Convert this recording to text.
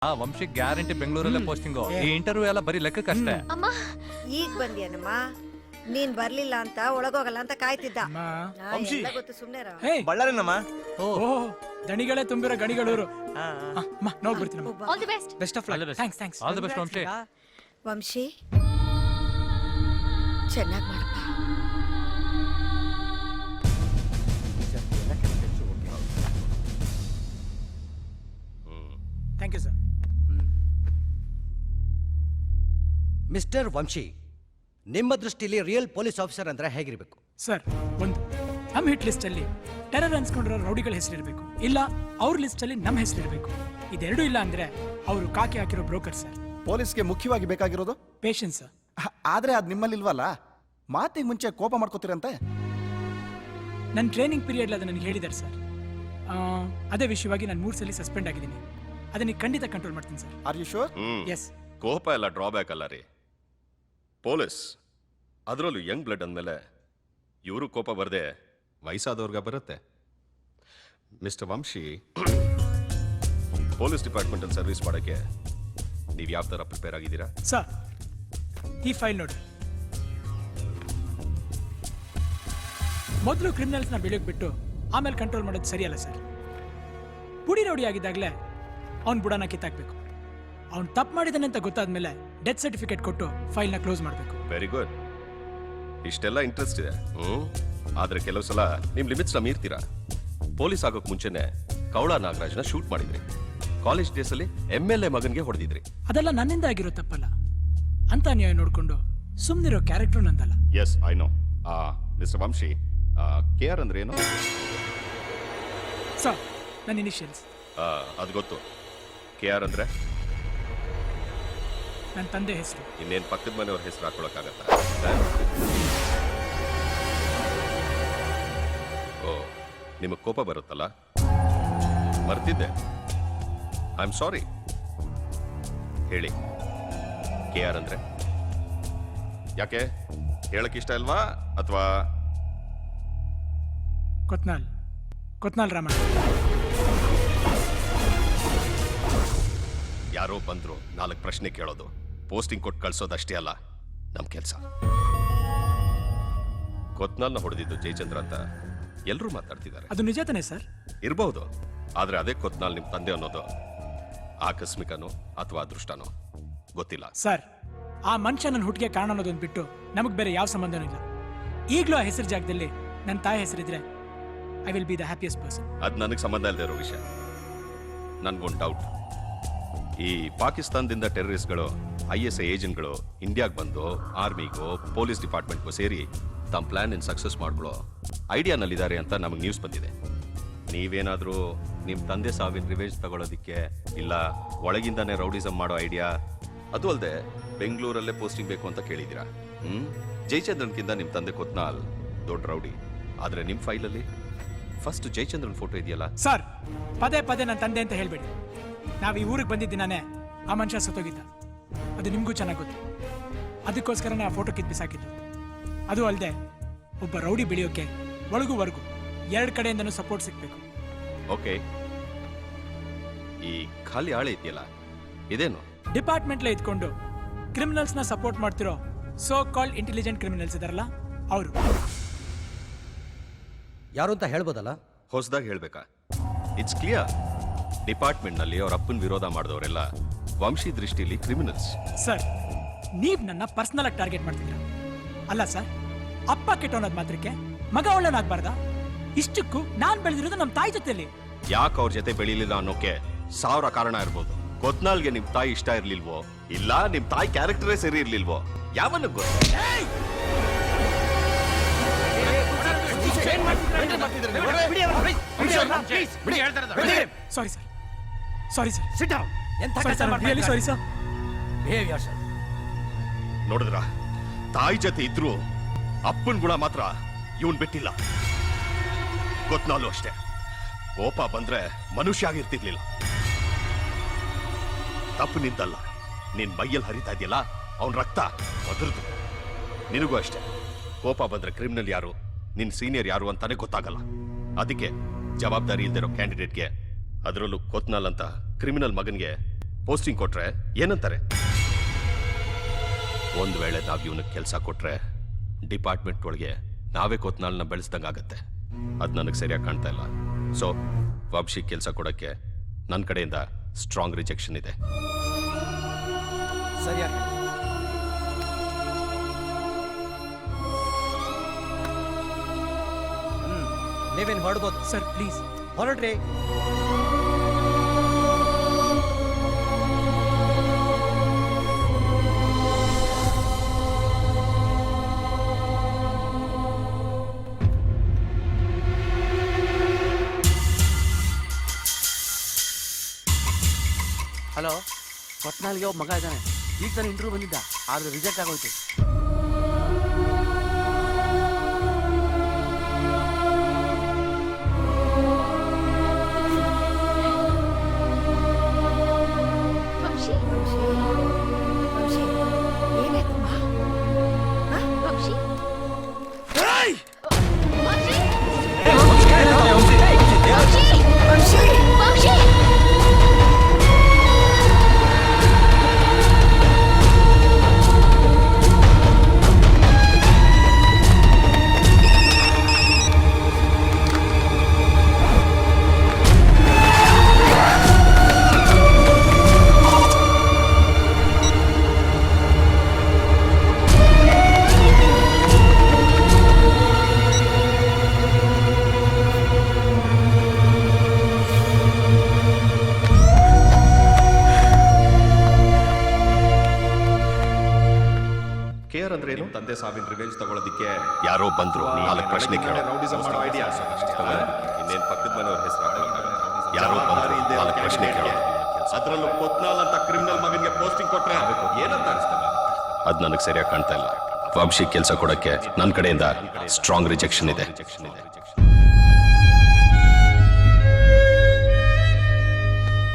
Vamshi guarantee ಬೆಂಗಳೂರಲ್ಲೇ posting. ಈ interview ಎಲ್ಲ ಬರೀ ಲೆಕ್ಕಕ್ಕಷ್ಟೇ. ಅಮ್ಮ ಈಗ ಬಂದಿಯನಮ್ಮ, ನೀನ್ ಬರ್ಲಿಲ್ಲ ಅಂತ ಒಳಗೋಗಲ್ಲ ಅಂತ ಕಾಯ್ತಿದ್ದ. ವಂಶಿ ಗೊತ್ತು ಸುಮ್ನೆರ. ಬಳ್ಳಾರಿನಮ್ಮ. ಓಹೋ ದಣಿಗಳೇ ತುಂಬಿರೋ ಗಣಿಗಳೂರು. ನೋಡ್ಬಿಡ್ತೀನಿ. All the best. Best of luck. Thanks. All the best Vamshi. Vamshi ಚೆನ್ನಾಗಿ ಮಾಡಪ್ಪ. Thank you sir. Mister Vamshi, ನಿಮ್ಮ ದೃಷ್ಟಿಯಲ್ಲಿ ರಿಯಲ್ ಪೊಲೀಸ್ ಆಫೀಸರ್ ಅಂದ್ರೆ ಹೇಗಿರಬೇಕು? ಸರ್, ಒಂದು ನಮ್ಮ ಹಿಟ್ ಲಿಸ್ಟ್ ಅಲ್ಲಿ ಟೆರರ್ ಅನ್ಸ್ಕೊಂಡಿರೋ ರೌಡಿಗಳ ಹೆಸರಿರಬೇಕು, ಇಲ್ಲ ಅವ್ರ ಲಿಸ್ಟ್ ಅಲ್ಲಿ ನಮ್ಮ ಹೆಸರಿರಬೇಕು. ಇದೆರಡೂ ಇಲ್ಲ ಅಂದ್ರೆ ಅವರು ಕಾಕಿ ಹಾಕಿರೋ ಬ್ರೋಕರ್ ಸರ್. ಪೊಲೀಸ್ಗೆ ಮುಖ್ಯವಾಗಿ ಬೇಕಾಗಿರೋದು ಪೇಷನ್ಸ್ ಸರ್. ಆದ್ರೆ ಅದ್ ನಿಮ್ಮಲ್ಲಿ ಇಲ್ವಲ್ಲ. ಮಾತಿಗೆ ಮುಂಚೆ ಕೋಪ ಮಾಡ್ಕೋತೀರಂತೆ. ನನ್ನ ಟ್ರೈನಿಂಗ್ ಪೀರಿಯಡ್ ಅದು ನನಗೆ ಹೇಳಿದ್ದಾರೆ ಸರ್. ಅದೇ ವಿಷಯವಾಗಿ ನಾನು 3 ಸಲ ಸಸ್ಪೆಂಡ್ ಆಗಿದ್ದೀನಿ. ಅದನ್ನ ಖಂಡಿತ ಕಂಟ್ರೋಲ್ ಮಾಡ್ತೀನಿ sir. Are you sure? Yes. ಕೋಪ ಎಲ್ಲ ಡ್ರಾಬ್ಯಾಕ್ ಅಲ್ಲ ರೀ. ಪೊಲೀಸ್ ಅದರಲ್ಲೂ ಯಂಗ್ ಬ್ಲಡ್ ಅಂದಮೇಲೆ ಇವರು ಕೋಪ ಬರದೆ ವಯಸ್ಸಾದವ್ರಿಗೆ ಬರುತ್ತೆ. ಮಿಸ್ಟರ್ ವಂಶಿ, ಪೊಲೀಸ್ ಡಿಪಾರ್ಟ್ಮೆಂಟಲ್ಲಿ ಸರ್ವಿಸ್ ಮಾಡೋಕ್ಕೆ ನೀವು ಯಾವ ಥರ ಪ್ರಿಪೇರ್ ಆಗಿದ್ದೀರಾ? ಸರ್, ಈ ಫೈಲ್ ನೋಡಿ. ಮೊದಲು ಕ್ರಿಮಿನಲ್ಸ್ನ ಬೆಳೆಯೋಕೆ ಬಿಟ್ಟು ಆಮೇಲೆ ಕಂಟ್ರೋಲ್ ಮಾಡೋದು ಸರಿಯಲ್ಲ ಸರ್. ಪುಡಿ ರೌಡಿ ಆಗಿದ್ದಾಗಲೇ ಅವ್ನು ಬುಡನ ಕಿತ್ತಾಕ್ಬೇಕು. ಅವ್ನು ತಪ್ಪು ಮಾಡಿದಾನೆ ಅಂತ ಗೊತ್ತಾದ್ಮೇಲೆ ಡೆತ್ ಸರ್ಟಿಫಿಕೇಟ್ ಕೊಟ್ಟು ಫೈಲ್ನ ಕ್ಲೋಸ್ ಮಾಡಬೇಕು. Very good. ಇಷ್ಟೆಲ್ಲ ಇಂಟ್ರೆಸ್ಟ್ ಇದೆ. ಆದರೆ ಕೆಲವು ಸಲ ನಿಮ್ಮ ಲಿಮಿಟ್ಸ್ನ ಮೀರ್ತೀರಾ. ಪೊಲೀಸ್ ಆಗೋಕೆ ಮುಂಚೆನೆ ಕೌಳ ನಾಗರಾಜ್ನ ಶೂಟ್ ಮಾಡಿದ್ರಿ. ಕಾಲೇಜ್ ಡೇಸಲ್ಲಿ MLA ಮಗನಿಗೆ ಹೊಡೆದಿದ್ರಿ. ಅದೆಲ್ಲ ನನ್ನಿಂದ ಆಗಿರೋ ತಪ್ಪಲ್ಲ ಅಂತ ನೀವು ನೋಡ್ಕೊಂಡು ಸುಮ್ಮನಿರೋ ಕ್ಯಾರೆಕ್ಟರ್ ನಂದಲ್ಲ. Yes, I know. Mister Vamshi, KR ಅಂದ್ರೆ ಏನು? ಸರ್, ನನ್ನ ಇನಿಷಿಯಲ್ಸ್. ಅದು ಗೊತ್ತು. KR ಅಂದ್ರೆ ನನ್ನ ತಂದೆ ಹೆಸರು. ಇನ್ನೇನು ಪಕ್ಕದ ಮನೆಯವ್ರ ಹೆಸರು ಹಾಕೊಳಕ್ಕಾಗತ್ತಾ? ಓ, ನಿಮಗೆ ಕೋಪ ಬರುತ್ತಲ್ಲ? ಮರ್ತಿದ್ದೆ. I am sorry. ಹೇಳಿ, KR ಅಂದ್ರೆ ಯಾಕೆ ಹೇಳಕ್ ಇಷ್ಟ ಇಲ್ವಾ ಅಥವಾ? ಕೊತ್ನಾಲ್ ರಾಮಣ್ಣ. ಯಾರೋ ಬಂದ್ರು 4 ಪ್ರಶ್ನೆ ಕೇಳೋದು, ಪೋಸ್ಟಿಂಗ್ ಕೊಟ್ಟು ಕಳ್ಸೋದಷ್ಟೇ ಅಲ್ಲ ನಮ್ಮ ಕೆಲಸ. ಕೊತ್ನಾಲ್ನ ಹೊಡೆದಿದ್ದು ಜಯಚಂದ್ರ ಅಂತ ಎಲ್ಲರೂ ಮಾತಾಡ್ತಿದ್ದಾರೆ. ಅದು ನಿಜ ತಾನೆ ಸರ್? ಇರಬಹುದು. ಆದ್ರೆ ಅದೇ ಕೊತ್ನಾಲ್ ನಿಮ್ಮ ತಂದೆ ಅನ್ನೋದು ಆಕಸ್ಮಿಕನೋ ಅಥವಾ ಅದೃಷ್ಟನೋ ಗೊತ್ತಿಲ್ಲ. ಸರ್, ಆ ಮನುಷ್ಯ ನನ್ನ ಹುಟ್ಟಿಗೆ ಕಾರಣ ಅನ್ನೋದೊಂದು ಬಿಟ್ಟು ನಮಗೆ ಬೇರೆ ಯಾವ ಸಂಬಂಧನೂ ಇಲ್ಲ. ಈಗಲೂ ಆ ಹೆಸರು ಜಾಗದಲ್ಲಿ ನನ್ನ ತಾಯಿ ಹೆಸರಿದ್ರೆ I will be the happiest person. ಅದು ನನಗೆ ಸಂಬಂಧ ಇಲ್ಲದೆ ಇರೋ ವಿಷಯ. ನನ್ಗೊಂದು ಡೌಟ್. ಈ ಪಾಕಿಸ್ತಾನದಿಂದ ಟೆರರಿಸ್ಟ್ಗಳು ISI ಏಜೆಂಟ್ಗಳು ಇಂಡಿಯಾಗೆ ಬಂದು ಆರ್ಮಿಗೋ ಪೊಲೀಸ್ ಡಿಪಾರ್ಟ್ಮೆಂಟ್ಗೋ ಸೇರಿ ತಮ್ಮ ಪ್ಲಾನ್ ಸಕ್ಸಸ್ ಮಾಡ್ಕೊಳ್ಳೋ ಐಡಿಯಾನಲ್ಲಿದ್ದಾರೆ ಅಂತ ನಮಗೆ ನ್ಯೂಸ್ ಬಂದಿದೆ. ನೀವೇನಾದರೂ ನಿಮ್ಮ ತಂದೆ ಸಾವಿನ ರಿವೇಜ್ ತಗೊಳ್ಳೋದಿಕ್ಕೆ, ಇಲ್ಲ ಒಳಗಿಂದಾನೆ ರೌಡಿಸಮ್ ಮಾಡೋ ಐಡಿಯಾ, ಅದು ಅಲ್ಲದೆ ಬೆಂಗಳೂರಲ್ಲೇ ಪೋಸ್ಟಿಂಗ್ ಬೇಕು ಅಂತ ಕೇಳಿದ್ದೀರಾ? ಜಯಚಂದ್ರನ್ಕಿಂತ ನಿಮ್ಮ ತಂದೆ ಕೊತ್ನಾಲ್ ದೊಡ್ಡ ರೌಡಿ. ಆದರೆ ನಿಮ್ಮ ಫೈಲಲ್ಲಿ ಫಸ್ಟ್ ಜಯಚಂದ್ರನ್ ಫೋಟೋ ಇದೆಯಲ್ಲ? ಸರ್, ಪದೇ ನನ್ನ ತಂದೆ ಅಂತ ಹೇಳ್ಬೇಡಿ. ನಾವು ಈ ಊರಿಗೆ ಬಂದಿದ್ದೀನಾನೆ ಆ ಮನುಷ್ಯ ಸತ್ತೋಗಿದ್ದ. ಅದು ನಿಮಗೂ ಚೆನ್ನಾಗಿ ಗೊತ್ತು. ಅದಕ್ಕೋಸ್ಕರನೇ ಆ ಫೋಟೋ ಕಿತ್ತು ಬಿಸಾಕಿದ್ದು. ಅದು ಅಲ್ಲದೆ ಒಬ್ಬ ರೌಡಿ ಬೆಳೆಯೋಕೆ ಒಳಗೂ ಹೊರಗು 2 ಕಡೆಯಿಂದನೂ ಸಪೋರ್ಟ್ ಸಿಗ್ಬೇಕು. ಓಕೆ, ಈ ಖಾಲಿ ಆಳೆ ಇದೆಯಲ್ಲ, ಇದೇನು? ಡಿಪಾರ್ಟ್ಮೆಂಟ್ಲೇ ಇದ್ಕೊಂಡು ಕ್ರಿಮಿನಲ್ಸ್ನ ಸಪೋರ್ಟ್ ಮಾಡ್ತಿರೋ ಸೋ ಕಾಲ್ಡ್ ಇಂಟೆಲಿಜೆಂಟ್ ಕ್ರಿಮಿನಲ್ಸ್ ಇದಾರಲ್ಲ, ಅವರು. ಯಾರು ಅಂತ ಹೇಳ್ಬೋದಲ್ಲ? ಹೊಸದಾಗಿ ಹೇಳ್ಬೇಕಾ? It's clear. ಡಿಪಾರ್ಟ್ಮೆಂಟ್ನಲ್ಲಿ ಅವ್ರ ಅಪ್ಪನ ವಿರೋಧ ಮಾಡಿದವರೆಲ್ಲ ವಂಶಿ ದೃಷ್ಟಿಯಲ್ಲಿ ಕ್ರಿಮಿನಲ್ಸ್. ಸರ್, ನೀವು ನನ್ನ ಪರ್ಸನಲ್ ಆಗಿ ಟಾರ್ಗೆಟ್ ಮಾಡ್ತಿದ್ದೀರಾ ಅಲ್ಲ ಸರ್? ಅಪ್ಪ ಕೆಟ್ಟವನದ್ ಮಾತ್ರಕ್ಕೆ ಮಗ ಒಳ್ಳೆನಾಗ್ಬಾರ್ದ? ಇಷ್ಟಕ್ಕೂ ನಾನ್ ಬೆಳೆದಿರೋದು ನಮ್ಮ ತಾಯಿ ಜೊತೆಲಿ. ಯಾಕೆ ಅವ್ರ ಜೊತೆ ಬೆಳೀಲಿಲ್ಲ ಅನ್ನೋಕೆ 1000 ಕಾರಣ ಇರ್ಬೋದು. ಕೊತ್ನಾಲ್ಗೆ ನಿಮ್ ತಾಯಿ ಇಷ್ಟ ಇರ್ಲಿಲ್ವೋ, ಇಲ್ಲ ನಿಮ್ ತಾಯಿ ಕ್ಯಾರೆಕ್ಟರೇ ಸರಿ ಇರ್ಲಿಲ್ವೋ, ಯಾವನ್ನ ಗೊತ್ತು? Sorry sir. Sorry sir. ನೋಡಿದ್ರ, ತಾಯಿ ಜೊತೆ ಇದ್ರು ಅಪ್ಪನ್ ಗುಣ ಮಾತ್ರ ಇವನ್ ಬಿಟ್ಟಿಲ್ಲ. ಗೊತ್ನಾಲು ಅಷ್ಟೇ. ಕೋಪ ಬಂದ್ರೆ ಮನುಷ್ಯ ಆಗಿರ್ತಿರ್ಲಿಲ್ಲ. ತಪ್ಪು ನಿಂತಲ್ಲ, ನಿನ್ ಮೈಯಲ್ಲಿ ಹರಿತಾ ಇದೆಯಲ್ಲ ಅವನ್ ರಕ್ತ ಒದರ್ದು. ನಿನಗೂ ಅಷ್ಟೇ. ಕೋಪ ಬಂದ್ರೆ ಕ್ರಿಮಿನಲ್ ಯಾರು, ನಿನ್ ಸೀನಿಯರ್ ಯಾರು ಅಂತಾನೆ ಗೊತ್ತಾಗಲ್ಲ. ಅದಕ್ಕೆ ಜವಾಬ್ದಾರಿ ಇಲ್ದಿರೋ ಕ್ಯಾಂಡಿಡೇಟ್ಗೆ, ಅದರಲ್ಲೂ ಕೊತ್ನಾಲ್ ಅಂತ ಕ್ರಿಮಿನಲ್ ಮಗನ್ಗೆ ಪೋಸ್ಟಿಂಗ್ ಕೊಟ್ರೆ ಏನಂತಾರೆ? ಒಂದ್ ವೇಳೆ ನಾವ್ ಇವನಿಗೆ ಕೆಲಸ ಕೊಟ್ರೆ ಡಿಪಾರ್ಟ್ಮೆಂಟ್ ಒಳಗೆ ನಾವೇ ಕೊತ್ನಾಳನ್ನ ಬೆಳೆಸ್ದಂಗಾಗತ್ತೆ. ಅದ್ ನನಗೆ ಸರಿಯಾಗಿ ಕಾಣ್ತಾ ಇಲ್ಲ. ಸೊ ವಂಶಿ ಕೆಲಸ ಕೊಡಕ್ಕೆ ನನ್ನ ಕಡೆಯಿಂದ ಸ್ಟ್ರಾಂಗ್ ರಿಜೆಕ್ಷನ್ ಇದೆ. ಸರಿಯಾಗಿ ನೀವೇನು ಹೊರಡ್ಬೋದು. Sir please. ಹೊರಡ್ರಿ. ಹಲೋ, ಕೊಟ್ನಾಳಿಗೆ ಒಬ್ಬ ಮಗ ಇದ್ದಾನೆ. ಈಗ ತಾನು ಇಂಟರ್ವ್ಯೂ ಬಂದಿದ್ದ, ಆದ್ರೆ ರಿಜೆಕ್ಟ್ ಆಗೋಯ್ತು. ವಂಶಿ, ವಂಶಿ ಏನಾಯ್ತಮ್ಮ? ವಂಶಿ, ವಂಶಿ ವಂಶಿ. ಕೇರ್ ಅಂದ್ರೆ ಏನು? ತಂದೆ ಸಾವಿನ ರಿವೆಂಜ್ ತಗೊಳ್ಳೋದಕ್ಕೆ ಯಾರೋ ಬಂದ್ರು, 4 ಪ್ರಶ್ನೆ ಕೇಳೋ. ಇನ್ನೇನ್ ಪಕ್ಕದ ಮನೆಯವ್ರ ಹೆಸರು ಯಾರೋ ಬಂದ್ರು, 4 ಪ್ರಶ್ನೆ ಕೇಳೋ. ಅದರಲ್ಲೂ ಕೊತ್ನಾಲ್ ಅಂತ ಕ್ರಿಮಿನಲ್ ಮಗನಿಗೆ ಪೋಸ್ಟಿಂಗ್ ಕೊಟ್ರೆ ಏನಂತ ಅನಿಸ್ತಲ್ಲ? ಅದ್ ನನಗೆ ಸರಿಯಾಗಿ ಕಾಣ್ತಾ ಇಲ್ಲ. ವಂಶಿ ಕೆಲಸ ಕೊಡಕ್ಕೆ ನನ್ನ ಕಡೆಯಿಂದ ಸ್ಟ್ರಾಂಗ್ ರಿಜೆಕ್ಷನ್ ಇದೆ.